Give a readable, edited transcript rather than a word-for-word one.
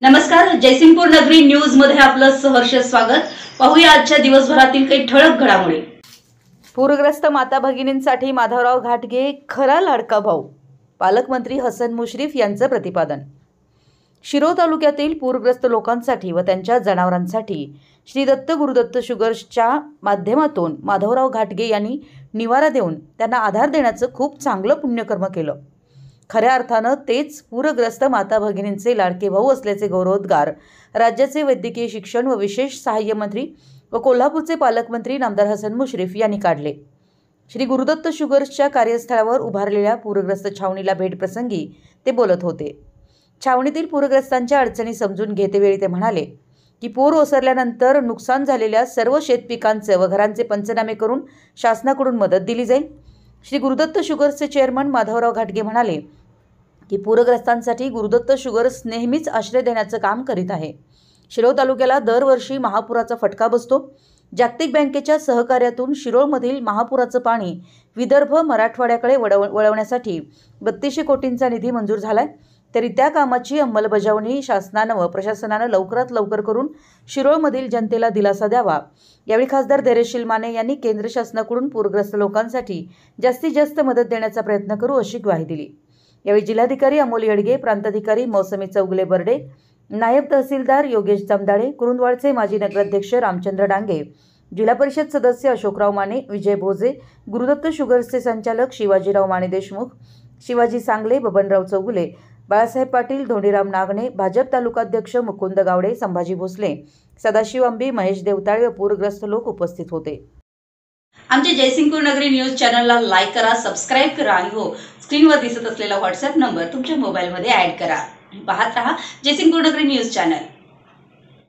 नमस्कार, जयसिंगपूर नगरी न्यूज मध्ये आपलं सहर्ष स्वागत। पाहूया आजच्या दिवसभरातील काही ठळक घडामोडी। पूरग्रस्त माता भगिनींसाठी माधवराव घाटगे खरा लाडका भाऊ, पालकमंत्री हसन मुश्रीफ यांचं प्रतिपादन। शिरोळ तालुक्यातील पूरग्रस्त लोकांसाठी व त्यांच्या जनावरांसाठी श्री दत्त गुरुदत्त शुगर्सच्या माध्यमातून माधवराव घाटगे यांनी निवारा देऊन त्यांना आधार देण्याचं खूप चांगलं पुण्यकर्म केलं। खऱ्या अर्थानं तेच पूरग्रस्त माता भगिनींचे लाडके भाऊ असल्याचे गौरवोद्गार राज्याचे वैद्यकीय शिक्षण व विशेष सहाय्य मंत्री व कोल्हापूरचे पालकमंत्री नामदार हसन मुश्रीफ यांनी काढले। श्री गुरुदत्त शुगर्सच्या कार्यस्थळावर उभारलेल्या पूरग्रस्त छावणीला भेटप्रसंगी ते बोलत होते। छावणीतील पूरग्रस्तांच्या अडचणी समजून घेतेवेळी ते म्हणाले की पूर ओसरल्यानंतर नुकसान झालेल्या सर्व शेतपिकांचे व घरांचे पंचनामे करून शासनाकडून मदत दिली जाईल। श्री गुरुदत्त शुगर्सचे चेअरमन माधवराव घाटगे म्हणाले की पूरग्रस्तांसाठी गुरुदत्त शुगर्स नेहमीच आश्रय देण्याचं काम करीत आहे। शिरोळ तालुक्याला दरवर्षी महापुराचा फटका बसतो। जागतिक बँकेच्या सहकार्यातून शिरोळमधील महापुराचं पाणी विदर्भ मराठवाड्याकडे वळवण्यासाठी 3200 कोटींचा निधी मंजूर झालाय, तरी त्या कामाची अंमलबजावणी शासनानं व प्रशासनानं लवकरात लवकर करून शिरोळमधील जनतेला दिलासा द्यावा। यावेळी खासदार धैर्यशील माने यांनी केंद्र शासनाकडून पूरग्रस्त लोकांसाठी जास्तीत जास्त मदत देण्याचा प्रयत्न करू अशी ग्वाही दिली। यावेळी जिल्हाधिकारी अमोल येडगे, प्रांताधिकारी मौसमी चौगले बर्डे, नायब तहसीलदार योगेश जमदाळे, कुरुंदवाडचे माजी नगराध्यक्ष रामचंद्र डांगे, जिल्हा परिषद सदस्य अशोकराव माने, विजय भोजे, गुरुदत्त शुगर्सचे संचालक शिवाजीराव माने देशमुख, शिवाजी सांगले, बबनराव चौगुले, बाळासाहेब पाटील, धोंडीराम नागणे, भाजप तालुकाध्यक्ष मुकुंद गावडे, संभाजी भोसले, सदाशिव अंबी, महेश देवताळे व पूरग्रस्त लोक उपस्थित होते। आमच्या जयसिंगपूर नगरी न्यूज चॅनलला लाईक करा, सबस्क्राइब करा आणि हो, स्क्रीनवर दिसत असलेला व्हॉट्सअप नंबर तुमच्या मोबाईलमध्ये ऍड करा। पाहत रहा जयसिंगपूर नगरी न्यूज चॅनल।